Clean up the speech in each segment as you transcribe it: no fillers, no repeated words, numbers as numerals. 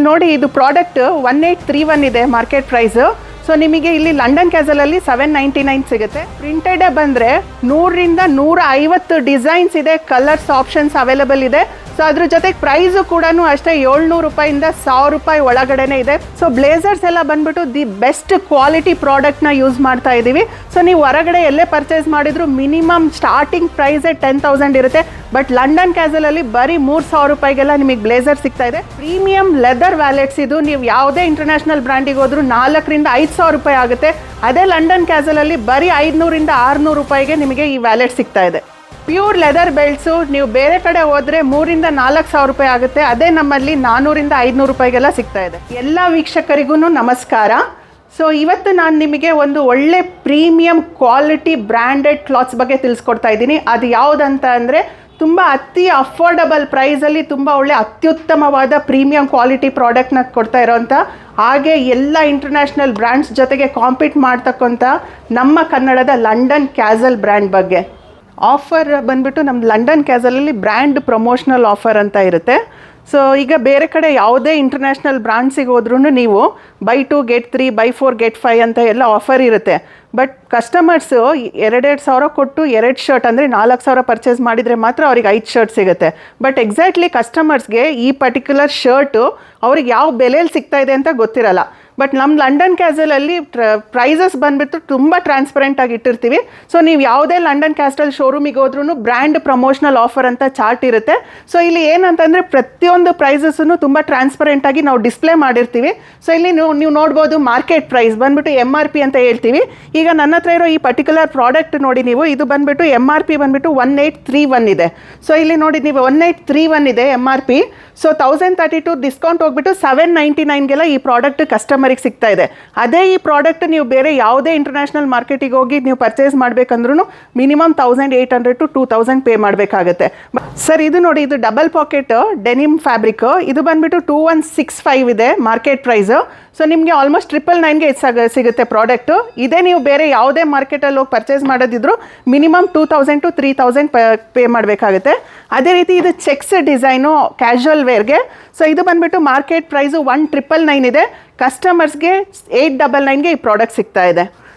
ಇಲ್ಲಿ ನೋಡಿ, ಇದು ಪ್ರಾಡಕ್ಟ್ 1831 ಇದೆ ಮಾರ್ಕೆಟ್ ಪ್ರೈಸ್. ಸೊ ನಿಮಗೆ ಇಲ್ಲಿ ಲಂಡನ್ ಕ್ಯಾಸಲಲ್ಲಿ 799 ಸಿಗುತ್ತೆ. ಪ್ರಿಂಟೆಡೇ ಬಂದರೆ 100ರಿಂದ 150 ಡಿಸೈನ್ಸ್ ಇದೆ, ಕಲರ್ಸ್ ಆಪ್ಷನ್ಸ್ ಅವೈಲೇಬಲ್ ಇದೆ. ಸೊ ಅದ್ರ ಜೊತೆಗೆ ಪ್ರೈಸು ಕೂಡ ಅಷ್ಟೇ 700 ರೂಪಾಯಿಂದ 1000 ರೂಪಾಯಿ ಒಳಗಡೆನೇ ಇದೆ. ಸೊ ಬ್ಲೇಸರ್ಸ್ ಎಲ್ಲ ಬಂದ್ಬಿಟ್ಟು ದಿ ಬೆಸ್ಟ್ ಕ್ವಾಲಿಟಿ ಪ್ರಾಡಕ್ಟ್ನ ಯೂಸ್ ಮಾಡ್ತಾ ಇದ್ದೀವಿ. ಸೊ ನೀವು ಹೊರಗಡೆ ಎಲ್ಲೇ ಪರ್ಚೇಸ್ ಮಾಡಿದ್ರು ಮಿನಿಮಮ್ ಸ್ಟಾರ್ಟಿಂಗ್ ಪ್ರೈಸೇ 10,000 ಇರುತ್ತೆ. ಬಟ್ ಲಂಡನ್ ಕ್ಯಾಸಲಲ್ಲಿ ಬರೀ 3000 ರೂಪಾಯಿಗೆಲ್ಲ ನಿಮಗೆ ಬ್ಲೇಸರ್ ಸಿಗ್ತಾ ಇದೆ. ಪ್ರೀಮಿಯಂ ಲೆದರ್ ವ್ಯಾಲೆಟ್ಸ್ ಇದು. ನೀವು ಯಾವುದೇ ಇಂಟರ್ನ್ಯಾಷನಲ್ ಬ್ರ್ಯಾಂಡಿಗೆ ಹೋದ್ರು 4ರಿಂದ 5,000 ರೂಪಾಯಿ ಆಗುತ್ತೆ. ಅದೇ ಲಂಡನ್ ಕ್ಯಾಸಲಲ್ಲಿ ಬರೀ 500ರಿಂದ 600 ರೂಪಾಯಿಗೆ ನಿಮಗೆ ಈ ವ್ಯಾಲೆಟ್ ಸಿಗ್ತಾ ಇದೆ. ಪ್ಯೂರ್ ಲೆದರ್ ಬೆಲ್ಟ್ಸು ನೀವು ಬೇರೆ ಕಡೆ ಹೋದರೆ 3ರಿಂದ 4,000 ರೂಪಾಯಿ ಆಗುತ್ತೆ. ಅದೇ ನಮ್ಮಲ್ಲಿ 400ರಿಂದ 500 ರೂಪಾಯಿಗೆಲ್ಲ ಸಿಗ್ತಾ ಇದೆ. ಎಲ್ಲ ವೀಕ್ಷಕರಿಗೂ ನಮಸ್ಕಾರ. ಸೊ ಇವತ್ತು ನಾನು ನಿಮಗೆ ಒಂದು ಒಳ್ಳೆ ಪ್ರೀಮಿಯಂ ಕ್ವಾಲಿಟಿ ಬ್ರ್ಯಾಂಡೆಡ್ ಕ್ಲಾತ್ಸ್ ಬಗ್ಗೆ ತಿಳಿಸ್ಕೊಡ್ತಾ ಇದ್ದೀನಿ. ಅದು ಯಾವುದಂತ ಅಂದರೆ ತುಂಬ ಅತಿ ಅಫೋರ್ಡಬಲ್ ಪ್ರೈಸಲ್ಲಿ ತುಂಬ ಒಳ್ಳೆ ಅತ್ಯುತ್ತಮವಾದ ಪ್ರೀಮಿಯಂ ಕ್ವಾಲಿಟಿ ಪ್ರಾಡಕ್ಟ್ನ ಕೊಡ್ತಾ ಇರೋವಂಥ, ಹಾಗೆ ಎಲ್ಲ ಇಂಟರ್ನ್ಯಾಷನಲ್ ಬ್ರ್ಯಾಂಡ್ಸ್ ಜೊತೆಗೆ ಕಾಂಪೀಟ್ ಮಾಡ್ತಕ್ಕಂಥ ನಮ್ಮ ಕನ್ನಡದ ಲಂಡನ್ ಕ್ಯಾಸಲ್ ಬ್ರ್ಯಾಂಡ್ ಬಗ್ಗೆ. ಆಫರ್ ಬಂದ್ಬಿಟ್ಟು ನಮ್ಮ ಲಂಡನ್ ಕ್ಯಾಸಲಲ್ಲಿ ಬ್ರ್ಯಾಂಡ್ ಪ್ರಮೋಷನಲ್ ಆಫರ್ ಅಂತ ಇರುತ್ತೆ. ಸೊ ಈಗ ಬೇರೆ ಕಡೆ ಯಾವುದೇ ಇಂಟರ್ನ್ಯಾಷನಲ್ ಬ್ರ್ಯಾಂಡ್ಸಿಗೆ ಹೋದ್ರೂ ನೀವು ಬೈ 2 get 3, ಬೈ 4 get 5 ಅಂತ ಎಲ್ಲ ಆಫರ್ ಇರುತ್ತೆ. ಬಟ್ ಕಸ್ಟಮರ್ಸು 2,000 ಕೊಟ್ಟು 2 ಶರ್ಟ್ ಅಂದರೆ 4,000 ಪರ್ಚೇಸ್ ಮಾಡಿದರೆ ಮಾತ್ರ ಅವ್ರಿಗೆ 5 ಶರ್ಟ್ ಸಿಗುತ್ತೆ. ಬಟ್ ಎಕ್ಸಾಕ್ಟ್ಲಿ ಕಸ್ಟಮರ್ಸ್ಗೆ ಈ ಪರ್ಟಿಕ್ಯುಲರ್ ಶರ್ಟು ಅವ್ರಿಗೆ ಯಾವ ಬೆಲೆಯಲ್ಲಿ ಸಿಗ್ತಾ ಇದೆ ಅಂತ ಗೊತ್ತಿರಲ್ಲ. ಬಟ್ ನಮ್ಮ ಲಂಡನ್ ಕ್ಯಾಸಲಲ್ಲಿ ಪ್ರೈಸಸ್ ಬಂದುಬಿಟ್ಟು ತುಂಬ ಟ್ರಾನ್ಸ್ಪರೆಂಟಾಗಿ ಇಟ್ಟಿರ್ತೀವಿ. ಸೊ ನೀವು ಯಾವುದೇ ಲಂಡನ್ ಕ್ಯಾಸಲ್ ಶೋರೂಮಿಗೆ ಹೋದ್ರೂ ಬ್ರ್ಯಾಂಡ್ ಪ್ರಮೋಷನಲ್ ಆಫರ್ ಅಂತ ಚಾರ್ಟ್ ಇರುತ್ತೆ. ಸೊ ಇಲ್ಲಿ ಏನಂತಂದರೆ ಪ್ರತಿಯೊಂದು ಪ್ರೈಸಸ್ಸನ್ನು ತುಂಬ ಟ್ರಾನ್ಸ್ಪರೆಂಟಾಗಿ ನಾವು ಡಿಸ್ಪ್ಲೇ ಮಾಡಿರ್ತೀವಿ. ಸೊ ಇಲ್ಲಿ ನೀವು ನೋಡ್ಬೋದು ಮಾರ್ಕೆಟ್ ಪ್ರೈಸ್ ಬಂದುಬಿಟ್ಟು MRP ಅಂತ ಹೇಳ್ತೀವಿ. ಈಗ ನನ್ನ ಹತ್ರ ಇರೋ ಈ ಪರ್ಟಿಕ್ಯುಲರ್ ಪ್ರಾಡಕ್ಟ್ ನೋಡಿ ನೀವು, ಇದು ಬಂದುಬಿಟ್ಟು MRP ಬಂದುಬಿಟ್ಟು 1831 ಇದೆ. ಸೊ ಇಲ್ಲಿ ನೋಡಿ ನೀವು 1831 ಇದೆ MRP. ಸೊ 1032 ಡಿಸ್ಕೌಂಟ್ ಹೋಗ್ಬಿಟ್ಟು 799ಗೆಲ್ಲ ಈ ಪ್ರಾಡಕ್ಟ್ ಕಸ್ಟಮರಿಗೆ ಸಿಗ್ತಾ ಇದೆ. ಅದೇ ಈ ಪ್ರಾಡಕ್ಟ್ ನೀವು ಬೇರೆ ಯಾವುದೇ ಇಂಟರ್ನ್ಯಾಷನಲ್ ಮಾರ್ಕೆಟಿಗೆ ಹೋಗಿ ನೀವು ಪರ್ಚೇಸ್ ಮಾಡಬೇಕಂದ್ರೂ ಮಿನಿಮಮ್ 1800 to 2000 ಪೇ ಮಾಡಬೇಕಾಗುತ್ತೆ. ಸರ್ ಇದು ನೋಡಿ, ಇದು ಡಬಲ್ ಪಾಕೆಟ್ ಡೆನಿಮ್ ಫ್ಯಾಬ್ರಿಕ್. ಇದು ಬಂದುಬಿಟ್ಟು 2165 ಇದೆ ಮಾರ್ಕೆಟ್ ಪ್ರೈಸು. ಸೊ ನಿಮಗೆ ಆಲ್ಮೋಸ್ಟ್ 999ಗೆ ಸಿಗುತ್ತೆ ಪ್ರಾಡಕ್ಟು. ಇದೇ ನೀವು ಬೇರೆ ಯಾವುದೇ ಮಾರ್ಕೆಟಲ್ಲಿ ಹೋಗಿ ಪರ್ಚೇಸ್ ಮಾಡೋದಿದ್ರು ಮಿನಿಮಮ್ 2000 to 3000 ಪೇ ಮಾಡಬೇಕಾಗುತ್ತೆ. ಅದೇ ರೀತಿ ಇದು ಚೆಕ್ಸ್ ಡಿಸೈನು ಕ್ಯಾಶುವಲ್ ವೇರ್ಗೆ. ಸೊ ಇದು ಬಂದುಬಿಟ್ಟು ಮಾರ್ಕೆಟ್ ಪ್ರೈಸು 1999 ಇದೆ. ಕಸ್ಟಮರ್ಸ್ಗೆ 899ಗೆ ಈ ಪ್ರಾಡಕ್ಟ್ ಸಿಗ್ತಾ ಇದೆ.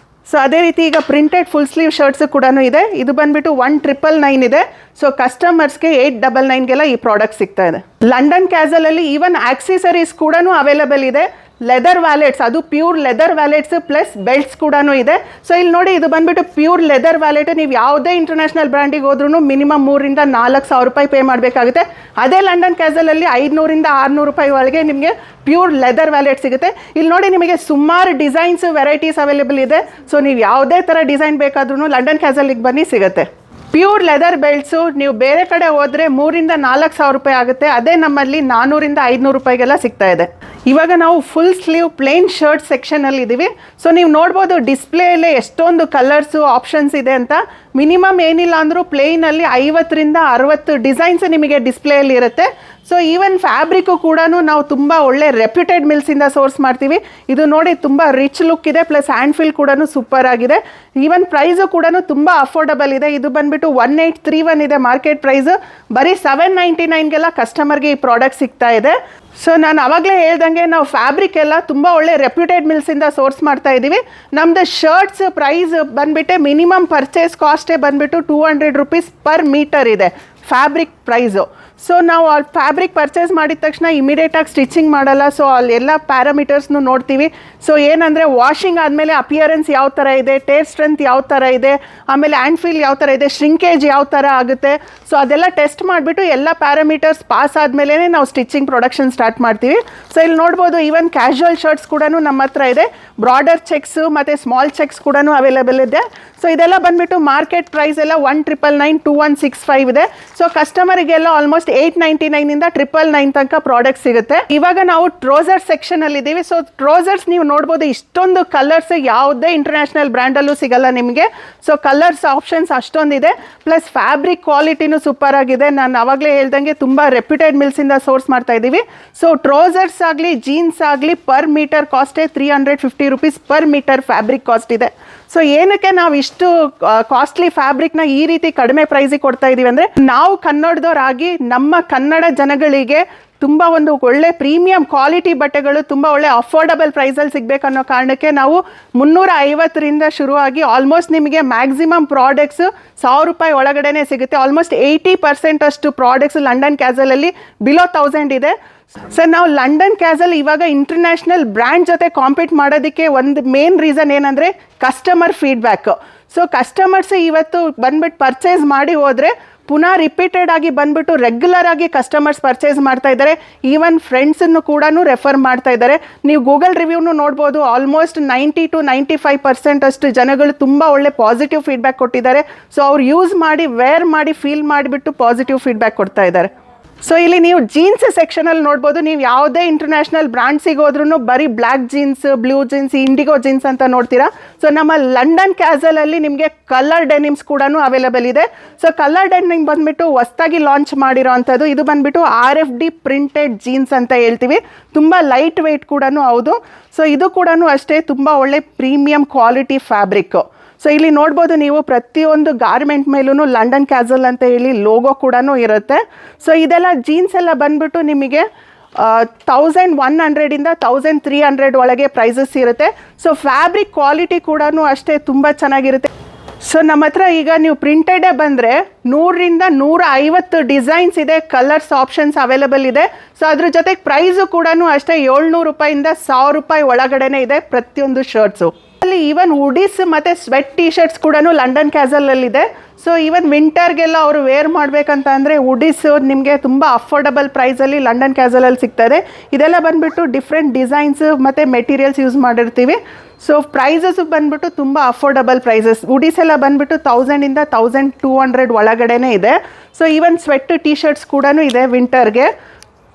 ಸೊ ಅದೇ ರೀತಿ ಈಗ ಪ್ರಿಂಟೆಡ್ ಫುಲ್ ಸ್ಲೀವ್ ಶರ್ಟ್ಸು ಕೂಡ ಇದೆ. ಇದು ಬಂದುಬಿಟ್ಟು 1999 ಇದೆ. ಸೊ ಕಸ್ಟಮರ್ಸ್ಗೆ 899ಗೆಲ್ಲ ಈ ಪ್ರಾಡಕ್ಟ್ ಸಿಗ್ತಾ ಇದೆ. ಲಂಡನ್ ಕ್ಯಾಸಲಲ್ಲಿ ಈವನ್ ಆಕ್ಸೆಸರೀಸ್ ಕೂಡ ಅವೈಲೇಬಲ್ ಇದೆ. ಲೆದರ್ ವ್ಯಾಲೆಟ್ಸ್, ಅದು pure leather wallets plus belts ಕೂಡ ಇದೆ. ಸೊ ಇಲ್ಲಿ ನೋಡಿ, ಇದು ಬಂದುಬಿಟ್ಟು ಪ್ಯೂರ್ ಲೆದರ್ ವ್ಯಾಲೆಟ್. ನೀವು ಯಾವುದೇ ಇಂಟರ್ನ್ಯಾಷನಲ್ ಬ್ರ್ಯಾಂಡಿಗೆ ಹೋದ್ರೂ ಮಿನಿಮಮ್ 3ರಿಂದ 4,000 ರೂಪಾಯಿ ಪೇ ಮಾಡಬೇಕಾಗುತ್ತೆ. ಅದೇ ಲಂಡನ್ ಕ್ಯಾಸಲಲ್ಲಿ 500ರಿಂದ 600 ರೂಪಾಯಿ ಒಳಗೆ ನಿಮಗೆ ಪ್ಯೂರ್ ಲೆದರ್ ವ್ಯಾಲೆಟ್ ಸಿಗುತ್ತೆ. ಇಲ್ಲಿ ನೋಡಿ, ನಿಮಗೆ ಸುಮಾರು ಡಿಸೈನ್ಸ್ ವೆರೈಟೀಸ್ ಅವೈಲೇಬಲ್ ಇದೆ. ಸೊ ನೀವು ಯಾವುದೇ ಥರ ಡಿಸೈನ್ ಬೇಕಾದ್ರೂ ಲಂಡನ್ ಕ್ಯಾಸಲಿಗೆ ಬನ್ನಿ, ಸಿಗುತ್ತೆ. ಪ್ಯೂರ್ ಲೆದರ್ ಬೆಲ್ಟ್ಸು ನೀವು ಬೇರೆ ಕಡೆ ಹೋದರೆ 3ರಿಂದ 4,000 ರೂಪಾಯಿ ಆಗುತ್ತೆ. ಅದೇ ನಮ್ಮಲ್ಲಿ 400ರಿಂದ 500 ರೂಪಾಯಿಗೆಲ್ಲ ಸಿಗ್ತಾ ಇದೆ. ಇವಾಗ ನಾವು ಫುಲ್ ಸ್ಲೀವ್ ಪ್ಲೇನ್ ಶರ್ಟ್ ಸೆಕ್ಷನಲ್ಲಿ ಇದ್ದೀವಿ. ಸೊ ನೀವು ನೋಡ್ಬೋದು ಡಿಸ್ಪ್ಲೇಯಲ್ಲೇ ಎಷ್ಟೊಂದು ಕಲರ್ಸು ಆಪ್ಷನ್ಸ್ ಇದೆ ಅಂತ. ಮಿನಿಮಮ್ ಏನಿಲ್ಲ ಅಂದರೂ ಪ್ಲೇನಲ್ಲಿ 50ರಿಂದ 60 ಡಿಸೈನ್ಸ್ ನಿಮಗೆ ಡಿಸ್ಪ್ಲೇಯಲ್ಲಿ ಇರುತ್ತೆ. ಸೊ ಈವನ್ ಫ್ಯಾಬ್ರಿಕ್ಕು ಕೂಡ ನಾವು ತುಂಬ ಒಳ್ಳೆ ರೆಪ್ಯೂಟೆಡ್ ಮಿಲ್ಸಿಂದ ಸೋರ್ಸ್ ಮಾಡ್ತೀವಿ. ಇದು ನೋಡಿ ತುಂಬ ರಿಚ್ ಲುಕ್ ಇದೆ, ಪ್ಲಸ್ ಹ್ಯಾಂಡ್ ಫೀಲ್ ಕೂಡ ಸೂಪರ್ ಆಗಿದೆ. ಈವನ್ ಪ್ರೈಸು ಕೂಡ ತುಂಬ ಅಫೋರ್ಡಬಲ್ ಇದೆ. ಇದು ಬಂದುಬಿಟ್ಟು 1831 ಇದೆ ಮಾರ್ಕೆಟ್ ಪ್ರೈಸು. ಬರೀ 799ಗೆಲ್ಲ ಕಸ್ಟಮರ್ಗೆ ಈ ಪ್ರಾಡಕ್ಟ್ ಸಿಗ್ತಾ ಇದೆ. ಸೊ ನಾನು ಆವಾಗಲೇ ಹೇಳ್ದಂಗೆ ನಾವು ಫ್ಯಾಬ್ರಿಕ್ ಎಲ್ಲ ತುಂಬ ಒಳ್ಳೆ ರೆಪ್ಯೂಟೆಡ್ ಮಿಲ್ಸಿಂದ ಸೋರ್ಸ್ ಮಾಡ್ತಾ ಇದ್ದೀವಿ. ನಮ್ಮದು ಶರ್ಟ್ಸ್ ಪ್ರೈಸ್ ಬಂದುಬಿಟ್ಟು ಮಿನಿಮಮ್ ಪರ್ಚೇಸ್ ಕಾಸ್ಟೇ ಬಂದುಬಿಟ್ಟು 200 ರೂಪೀಸ್ ಪರ್ ಮೀಟರ್ ಇದೆ ಫ್ಯಾಬ್ರಿಕ್ ಪ್ರೈಸು. ಸೊ ನಾವು ಅಲ್ಲಿ ಫ್ಯಾಬ್ರಿಕ್ ಪರ್ಚೇಸ್ ಮಾಡಿದ ತಕ್ಷಣ ಇಮಿಡಿಯೇಟಾಗಿ ಸ್ಟಿಚಿಂಗ್ ಮಾಡಲ್ಲ. ಸೊ ಅಲ್ಲಿ ಎಲ್ಲ ಪ್ಯಾರಾಮೀಟರ್ಸ್ನು ನೋಡ್ತೀವಿ. ಸೊ ಏನಂದರೆ ವಾಷಿಂಗ್ ಆದಮೇಲೆ ಅಪಿಯರೆನ್ಸ್ ಯಾವ ಥರ ಇದೆ, ಟೇರ್ ಸ್ಟ್ರೆಂತ್ ಯಾವ ಥರ ಇದೆ, ಆಮೇಲೆ ಹ್ಯಾಂಡ್ ಫೀಲ್ ಯಾವ ಥರ ಇದೆ, ಶ್ರಿಂಕೇಜ್ ಯಾವ ಥರ ಆಗುತ್ತೆ. ಸೊ ಅದೆಲ್ಲ ಟೆಸ್ಟ್ ಮಾಡಿಬಿಟ್ಟು ಎಲ್ಲ ಪ್ಯಾರಾಮೀಟರ್ಸ್ ಪಾಸ್ ಆದಮೇಲೆ ನಾವು ಸ್ಟಿಚಿಂಗ್ ಪ್ರೊಡಕ್ಷನ್ ಸ್ಟಾರ್ಟ್ ಮಾಡ್ತೀವಿ. ಸೊ ಇಲ್ಲಿ ನೋಡ್ಬೋದು, ಈವನ್ ಕ್ಯಾಶುವಲ್ ಶರ್ಟ್ಸ್ ಕೂಡ ನಮ್ಮ ಹತ್ರ ಇದೆ. ಬ್ರಾಡರ್ ಚೆಕ್ಸು ಮತ್ತು ಸ್ಮಾಲ್ ಚೆಕ್ಸ್ ಕೂಡ ಅವೈಲೇಬಲ್ ಇದೆ. ಸೊ ಇದೆಲ್ಲ ಬಂದುಬಿಟ್ಟು ಮಾರ್ಕೆಟ್ ಪ್ರೈಸ್ ಎಲ್ಲ 1999, 2165 ಇದೆ. ಸೊ ಕಸ್ಟಮರಿಗೆಲ್ಲ ಆಲ್ಮೋಸ್ಟ್ 899ಇಂದ 999 ತನಕ ಪ್ರಾಡಕ್ಟ್ ಸಿಗುತ್ತೆ. ಇವಾಗ ನಾವು ಟ್ರೋಸರ್ ಸೆಕ್ಷನ್ ಅಲ್ಲಿ ಇದ್ದೀವಿ. ಸೊ ಟ್ರೋಸರ್ಸ್ ನೀವು ನೋಡ್ಬೋದು, ಇಷ್ಟೊಂದು ಕಲರ್ಸ್ ಯಾವುದೇ ಇಂಟರ್ನ್ಯಾಷನಲ್ ಬ್ರ್ಯಾಂಡಲ್ಲೂ ಸಿಗಲ್ಲ ನಿಮಗೆ. ಸೊ ಕಲರ್ಸ್ ಆಪ್ಷನ್ಸ್ ಅಷ್ಟೊಂದಿದೆ, ಪ್ಲಸ್ ಫ್ಯಾಬ್ರಿಕ್ ಕ್ವಾಲಿಟಿನೂ ಸೂಪರ್ ಆಗಿದೆ. ನಾನು ಆವಾಗಲೇ ಹೇಳ್ದಂಗೆ ತುಂಬ ರೆಪ್ಯೂಟೆಡ್ ಮಿಲ್ಸಿಂದ ಸೋರ್ಸ್ ಮಾಡ್ತಾ ಇದ್ದೀವಿ. ಸೊ ಟ್ರೋಸರ್ಸ್ ಆಗಲಿ ಜೀನ್ಸ್ ಆಗಲಿ ಪರ್ ಮೀಟರ್ ಕಾಸ್ಟೇ 350 rupees per metre fabric cost ಇದೆ. ಸೊ ಏನಕ್ಕೆ ನಾವು ಇಷ್ಟು ಕಾಸ್ಟ್ಲಿ ಫ್ಯಾಬ್ರಿಕ್ನ ಈ ರೀತಿ ಕಡಿಮೆ ಪ್ರೈಸಿಗೆ ಕೊಡ್ತಾ ಇದ್ದೀವಿ ಅಂದರೆ, ನಾವು ಕನ್ನಡದವರಾಗಿ ನಮ್ಮ ಕನ್ನಡ ಜನಗಳಿಗೆ ತುಂಬ ಒಂದು ಒಳ್ಳೆ ಪ್ರೀಮಿಯಂ ಕ್ವಾಲಿಟಿ ಬಟ್ಟೆಗಳು ತುಂಬ ಒಳ್ಳೆ ಅಫೋರ್ಡಬಲ್ ಪ್ರೈಸಲ್ಲಿ ಸಿಗಬೇಕನ್ನೋ ಕಾರಣಕ್ಕೆ ನಾವು 350ರಿಂದ ಶುರುವಾಗಿ ಆಲ್ಮೋಸ್ಟ್ ನಿಮಗೆ ಮ್ಯಾಕ್ಸಿಮಮ್ ಪ್ರಾಡಕ್ಟ್ಸ್ 1000 ರೂಪಾಯಿ ಒಳಗಡೆನೇ ಸಿಗುತ್ತೆ. ಆಲ್ಮೋಸ್ಟ್ 80% ಅಷ್ಟು ಪ್ರಾಡಕ್ಟ್ಸ್ ಲಂಡನ್ ಕ್ಯಾಸಲಲ್ಲಿ ಬಿಲೋ 1000 ಇದೆ. ಸರ್ ನಾವು ಲಂಡನ್ ಕ್ಯಾಸಲ್ ಇವಾಗ ಇಂಟರ್ನ್ಯಾಷನಲ್ ಬ್ರ್ಯಾಂಡ್ ಜೊತೆ ಕಾಂಪೀಟ್ ಮಾಡೋದಕ್ಕೆ ಒಂದು ಮೇನ್ ರೀಸನ್ ಏನಂದರೆ ಕಸ್ಟಮರ್ ಫೀಡ್ಬ್ಯಾಕ್. ಸೊ ಕಸ್ಟಮರ್ಸ್ ಇವತ್ತು ಬಂದ್ಬಿಟ್ಟು ಪರ್ಚೇಸ್ ಮಾಡಿ ಹೋದರೆ ಪುನಃ ರಿಪೀಟೆಡ್ ಆಗಿ ಬಂದ್ಬಿಟ್ಟು ರೆಗ್ಯುಲರ್ ಆಗಿ ಕಸ್ಟಮರ್ಸ್ ಪರ್ಚೇಸ್ ಮಾಡ್ತಾ ಇದ್ದಾರೆ. ಈವನ್ ಫ್ರೆಂಡ್ಸನ್ನು ಕೂಡ ರೆಫರ್ ಮಾಡ್ತಾ ಇದ್ದಾರೆ. ನೀವು ಗೂಗಲ್ ರಿವ್ಯೂನು ನೋಡ್ಬೋದು, ಆಲ್ಮೋಸ್ಟ್ 90 to 95% ಅಷ್ಟು ಜನಗಳು ತುಂಬ ಒಳ್ಳೆ ಪಾಸಿಟಿವ್ ಫೀಡ್ಬ್ಯಾಕ್ ಕೊಟ್ಟಿದ್ದಾರೆ. ಸೊ ಅವ್ರು ಯೂಸ್ ಮಾಡಿ ವೇರ್ ಮಾಡಿ ಫೀಲ್ ಮಾಡಿಬಿಟ್ಟು ಪಾಸಿಟಿವ್ ಫೀಡ್ಬ್ಯಾಕ್ ಕೊಡ್ತಾ ಇದ್ದಾರೆ. ಸೊ ಇಲ್ಲಿ ನೀವು ಜೀನ್ಸ್ ಸೆಕ್ಷನಲ್ಲಿ ನೋಡ್ಬೋದು, ನೀವು ಯಾವುದೇ ಇಂಟರ್ನ್ಯಾಷನಲ್ ಬ್ರ್ಯಾಂಡ್ಸಿಗೆ ಹೋದ್ರೂ ಬರೀ black jeans, blue jeans, IndiGo jeans ಅಂತ ನೋಡ್ತೀರಾ. ಸೊ ನಮ್ಮ ಲಂಡನ್ ಕ್ಯಾಸಲಲ್ಲಿ ನಿಮಗೆ ಕಲರ್ ಡೆನಿಮ್ಸ್ ಕೂಡ ಅವೈಲೇಬಲ್ ಇದೆ. ಸೊ ಕಲರ್ ಡೆನಿಮ್ ಬಂದುಬಿಟ್ಟು ಹೊಸದಾಗಿ ಲಾಂಚ್ ಮಾಡಿರೋ ಅಂಥದ್ದು. ಇದು ಬಂದುಬಿಟ್ಟು RFD ಪ್ರಿಂಟೆಡ್ ಜೀನ್ಸ್ ಅಂತ ಹೇಳ್ತೀವಿ. ತುಂಬ ಲೈಟ್ ವೆಯ್ಟ್ ಕೂಡ ಹೌದು. ಸೊ ಇದು ಕೂಡ ಅಷ್ಟೇ ತುಂಬ ಒಳ್ಳೆ ಪ್ರೀಮಿಯಂ ಕ್ವಾಲಿಟಿ ಫ್ಯಾಬ್ರಿಕ್ಕು. ಸೊ ಇಲ್ಲಿ ನೋಡ್ಬೋದು ನೀವು ಪ್ರತಿಯೊಂದು ಗಾರ್ಮೆಂಟ್ ಮೇಲೂ ಲಂಡನ್ ಕ್ಯಾಸಲ್ ಅಂತ ಹೇಳಿ ಲೋಗೋ ಕೂಡ ಇರುತ್ತೆ. ಸೊ ಇದೆಲ್ಲ ಜೀನ್ಸ್ ಎಲ್ಲ ಬಂದ್ಬಿಟ್ಟು ನಿಮಗೆ 1100ಇಂದ 1300 ಒಳಗೆ ಪ್ರೈಸಸ್ ಇರುತ್ತೆ. ಸೊ ಫ್ಯಾಬ್ರಿಕ್ ಕ್ವಾಲಿಟಿ ಕೂಡ ಅಷ್ಟೇ ತುಂಬ ಚೆನ್ನಾಗಿರುತ್ತೆ. ಸೊ ನಮ್ಮ ಹತ್ರ ಈಗ ನೀವು ಪ್ರಿಂಟೆಡೇ ಬಂದರೆ 100ರಿಂದ 150 ಡಿಸೈನ್ಸ್ ಇದೆ, ಕಲರ್ಸ್ ಆಪ್ಷನ್ಸ್ ಅವೈಲೇಬಲ್ ಇದೆ. ಸೊ ಅದ್ರ ಜೊತೆಗೆ ಪ್ರೈಸು ಕೂಡ ಅಷ್ಟೇ 700 ರೂಪಾಯಿಂದ 1000 ರೂಪಾಯಿ ಒಳಗಡೆನೇ ಇದೆ ಪ್ರತಿಯೊಂದು ಶರ್ಟ್ಸು. ಅಲ್ಲಿ ಈವನ್ ಹುಡೀಸ್ ಮತ್ತು ಸ್ವೆಟ್ ಟಿ ಶರ್ಟ್ಸ್ ಕೂಡ ಲಂಡನ್ ಕ್ಯಾಸಲಲ್ಲಿದೆ. ಸೊ ಈವನ್ ವಿಂಟರ್ಗೆಲ್ಲ ಅವರು ವೇರ್ ಮಾಡಬೇಕಂತ ಅಂದರೆ ಹುಡೀಸ್ ನಿಮಗೆ ತುಂಬ ಅಫೋರ್ಡಬಲ್ ಪ್ರೈಸಲ್ಲಿ ಲಂಡನ್ ಕ್ಯಾಸಲಲ್ಲಿ ಸಿಗ್ತದೆ. ಇದೆಲ್ಲ ಬಂದುಬಿಟ್ಟು ಡಿಫ್ರೆಂಟ್ ಡಿಸೈನ್ಸ್ ಮತ್ತು ಮೆಟೀರಿಯಲ್ಸ್ ಯೂಸ್ ಮಾಡಿರ್ತೀವಿ. ಸೊ ಪ್ರೈಸಸ್ ಬಂದುಬಿಟ್ಟು ತುಂಬ ಅಫೋರ್ಡಬಲ್ ಪ್ರೈಸಸ್. ಹುಡೀಸ್ ಎಲ್ಲ ಬಂದುಬಿಟ್ಟು 1000ಇಂದ 1200 ಒಳಗಡೆನೇ ಇದೆ. So even sweat T shirts ಕೂಡ ಇದೆ, ವಿಂಟರ್ಗೆ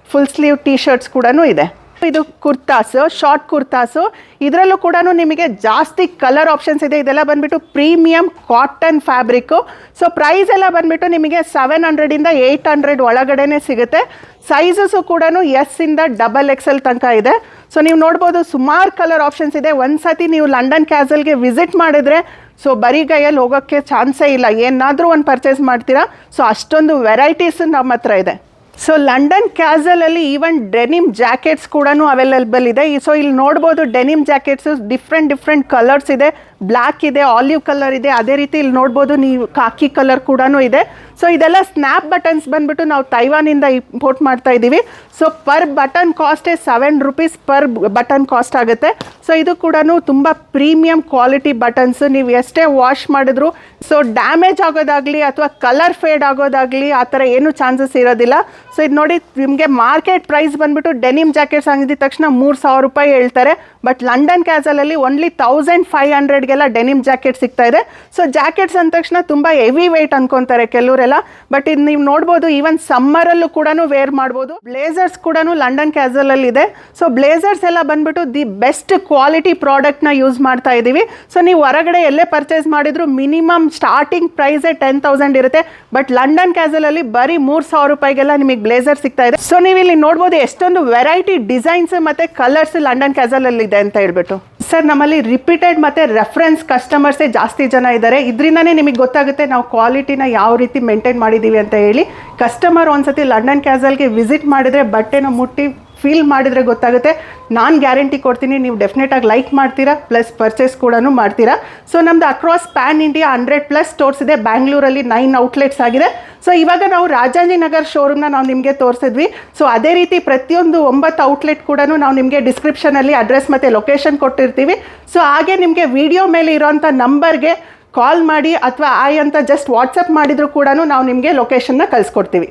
ಫುಲ್ ಸ್ಲೀವ್ ಟಿ ಶರ್ಟ್ಸ್ ಕೂಡ ಇದೆ. ಇದು ಕುರ್ತಾಸು, ಶಾರ್ಟ್ ಕುರ್ತಾಸು, ಇದರಲ್ಲೂ ಕೂಡ ನಿಮಗೆ ಜಾಸ್ತಿ ಕಲರ್ ಆಪ್ಷನ್ಸ್ ಇದೆ. ಇದೆಲ್ಲ ಬಂದುಬಿಟ್ಟು premium cotton fabric. So price ಎಲ್ಲ ಬಂದುಬಿಟ್ಟು ನಿಮಗೆ 700ಇಂದ 800 ಒಳಗಡೆನೇ ಸಿಗುತ್ತೆ. ಸೈಜಸ್ಸು ಕೂಡ S ಇಂದ XXL ತನಕ ಇದೆ. ಸೊ ನೀವು ನೋಡ್ಬೋದು ಸುಮಾರು ಕಲರ್ ಆಪ್ಷನ್ಸ್ ಇದೆ. ಒಂದು ಸತಿ ನೀವು ಲಂಡನ್ ಕ್ಯಾಸಲ್ಗೆ ವಿಸಿಟ್ ಮಾಡಿದ್ರೆ ಸೊ ಬರಿಗೈಯಲ್ಲಿ ಹೋಗೋಕ್ಕೆ ಚಾನ್ಸೇ ಇಲ್ಲ, ಏನಾದರೂ ಒಂದು ಪರ್ಚೇಸ್ ಮಾಡ್ತೀರಾ. ಸೊ ಅಷ್ಟೊಂದು ವೆರೈಟೀಸ್ ನಮ್ಮ ಹತ್ರ ಇದೆ. ಸೊ ಲಂಡನ್ ಕ್ಯಾಸಲಲ್ಲಿ ಈವನ್ ಡೆನಿಮ್ ಜಾಕೆಟ್ಸ್ ಕೂಡ ಅವೈಲೇಬಲ್ ಇದೆ. ಸೊ ಇಲ್ಲಿ ನೋಡ್ಬೋದು ಡೆನಿಮ್ ಜಾಕೆಟ್ಸು ಡಿಫ್ರೆಂಟ್ ಕಲರ್ಸ್ ಇದೆ. ಬ್ಲ್ಯಾಕ್ ಇದೆ, ಆಲಿವ್ ಕಲರ್ ಇದೆ, ಅದೇ ರೀತಿ ಇಲ್ಲಿ ನೋಡ್ಬೋದು ನೀವು ಕಾಕಿ ಕಲರ್ ಕೂಡ ಇದೆ. ಸೊ ಇದೆಲ್ಲ ಸ್ನ್ಯಾಪ್ ಬಟನ್ಸ್ ಬಂದುಬಿಟ್ಟು ನಾವು ತೈವಾನಿಂದ ಇಂಪೋರ್ಟ್ ಮಾಡ್ತಾ ಇದ್ದೀವಿ. ಸೊ ಪರ್ ಬಟನ್ ಕಾಸ್ಟೇ 7 ರೂಪೀಸ್ ಪರ್ ಬಟನ್ ಕಾಸ್ಟ್ ಆಗುತ್ತೆ. ಸೊ ಇದು ಕೂಡ ತುಂಬ ಪ್ರೀಮಿಯಂ ಕ್ವಾಲಿಟಿ ಬಟನ್ಸ್. ನೀವು ಎಷ್ಟೇ ವಾಶ್ ಮಾಡಿದ್ರು ಸೊ ಡ್ಯಾಮೇಜ್ ಆಗೋದಾಗಲಿ ಅಥವಾ ಕಲರ್ ಫೇಡ್ ಆಗೋದಾಗಲಿ ಆ ಥರ ಏನೂ ಚಾನ್ಸಸ್ ಇರೋದಿಲ್ಲ. ಸೊ ಇದು ನೋಡಿ ನಿಮಗೆ ಮಾರ್ಕೆಟ್ ಪ್ರೈಸ್ ಬಂದುಬಿಟ್ಟು ಡೆನಿಮ್ ಜಾಕೆಟ್ಸ್ ಅಂದಿದ ತಕ್ಷಣ 3000 ರೂಪಾಯಿ ಹೇಳ್ತಾರೆ. ಬಟ್ ಲಂಡನ್ ಕ್ಯಾಸಲಲ್ಲಿ ಓನ್ಲಿ 1500ಗೆಲ್ಲ ಡೆನಿಮ್ ಜಾಕೆಟ್ ಸಿಗ್ತಾ ಇದೆ. ಸೊ ಜಾಕೆಟ್ಸ್ ಅಂದ ತಕ್ಷಣ ತುಂಬ ಹೆವಿ ವೆಯ್ಟ್ ಅನ್ಕೊತಾರೆ ಕೆಲವರೆಲ್ಲ. ಬಟ್ ಇದು ನೀವು ನೋಡ್ಬೋದು ಈವನ್ ಸಮ್ಮರಲ್ಲೂ ಕೂಡ ವೇರ್ ಮಾಡ್ಬೋದು. ಬ್ಲೇಸರ್ಸ್ ಕೂಡ ಲಂಡನ್ ಕ್ಯಾಸಲಲ್ಲಿ ಇದೆ. ಸೊ ಬ್ಲೇಸರ್ಸ್ ಎಲ್ಲ ಬಂದ್ಬಿಟ್ಟು ದಿ ಬೆಸ್ಟ್ ಕ್ವಾಲಿಟಿ ಪ್ರಾಡಕ್ಟ್ನ ಯೂಸ್ ಮಾಡ್ತಾ ಇದ್ದೀವಿ. ಸೊ ನೀವು ಹೊರಗಡೆ ಎಲ್ಲೇ ಪರ್ಚೇಸ್ ಮಾಡಿದ್ರು ಮಿನಿಮಮ್ ಸ್ಟಾರ್ಟಿಂಗ್ ಪ್ರೈಸೇ 10,000 ಇರುತ್ತೆ. ಬಟ್ ಲಂಡನ್ ಕ್ಯಾಸಲಲ್ಲಿ ಬರೀ 3000 ರೂಪಾಯಿಗೆಲ್ಲ ನಿಮಗೆ ಬ್ಲೇಸರ್ ಸಿಗ್ತಾ ಇದೆ. ಸೊ ನೀವು ಇಲ್ಲಿ ನೋಡ್ಬೋದು ಎಷ್ಟೊಂದು ವೆರೈಟಿ ಡಿಸೈನ್ಸ್ ಮತ್ತು ಕಲರ್ಸ್ ಲಂಡನ್ ಕ್ಯಾಸಲಲ್ಲಿ ಇದೆ ಅಂತ ಹೇಳ್ಬಿಟ್ಟು. ಸರ್ ನಮ್ಮಲ್ಲಿ ರಿಪೀಟೆಡ್ ಮತ್ತು ರೆಫರೆನ್ಸ್ ಕಸ್ಟಮರ್ಸೇ ಜಾಸ್ತಿ ಜನ ಇದ್ದಾರೆ. ಇದರಿಂದನೇ ನಿಮಗೆ ಗೊತ್ತಾಗುತ್ತೆ ನಾವು ಕ್ವಾಲಿಟಿನ ಯಾವ ರೀತಿ ಮೇಂಟೈನ್ ಮಾಡಿದ್ದೀವಿ ಅಂತ ಹೇಳಿ. ಕಸ್ಟಮರ್ ಒಂದ್ಸತಿ ಲಂಡನ್ ಕ್ಯಾಸಲ್ಗೆ ವಿಸಿಟ್ ಮಾಡಿದರೆ ಬಟ್ಟೆನ ಮುಟ್ಟಿ ಫೀಲ್ ಮಾಡಿದರೆ ಗೊತ್ತಾಗುತ್ತೆ. ನಾನು ಗ್ಯಾರಂಟಿ ಕೊಡ್ತೀನಿ, ನೀವು ಡೆಫಿನೆಟಾಗಿ ಲೈಕ್ ಮಾಡ್ತೀರಾ ಪ್ಲಸ್ ಪರ್ಚೇಸ್ ಕೂಡ ಮಾಡ್ತೀರಾ. ಸೊ ನಮ್ಮದು ಅಕ್ರಾಸ್ ಪ್ಯಾನ್ ಇಂಡಿಯಾ 100+ ಸ್ಟೋರ್ಸ್ ಇದೆ. ಬ್ಯಾಂಗ್ಳೂರಲ್ಲಿ 9 ಔಟ್ಲೆಟ್ಸ್ ಆಗಿದೆ. ಸೊ ಇವಾಗ ನಾವು ರಾಜಾಜಿನಗರ್ ಶೋರೂಮ್ನ ನಾವು ನಿಮಗೆ ತೋರಿಸಿದ್ವಿ. ಸೊ ಅದೇ ರೀತಿ ಪ್ರತಿಯೊಂದು 9 ಔಟ್ಲೆಟ್ ಕೂಡ ನಾವು ನಿಮಗೆ ಡಿಸ್ಕ್ರಿಪ್ಷನಲ್ಲಿ ಅಡ್ರೆಸ್ ಮತ್ತು ಲೊಕೇಶನ್ ಕೊಟ್ಟಿರ್ತೀವಿ. ಸೊ ಹಾಗೆ ನಿಮಗೆ ವಿಡಿಯೋ ಮೇಲೆ ಇರೋಂಥ ನಂಬರ್ಗೆ ಕಾಲ್ ಮಾಡಿ ಅಥವಾ ಅಂತ ಜಸ್ಟ್ ವಾಟ್ಸಪ್ ಮಾಡಿದರೂ ಕೂಡ ನಾವು ನಿಮಗೆ ಲೊಕೇಶನ್ನ ಕಳಿಸ್ಕೊಡ್ತೀವಿ.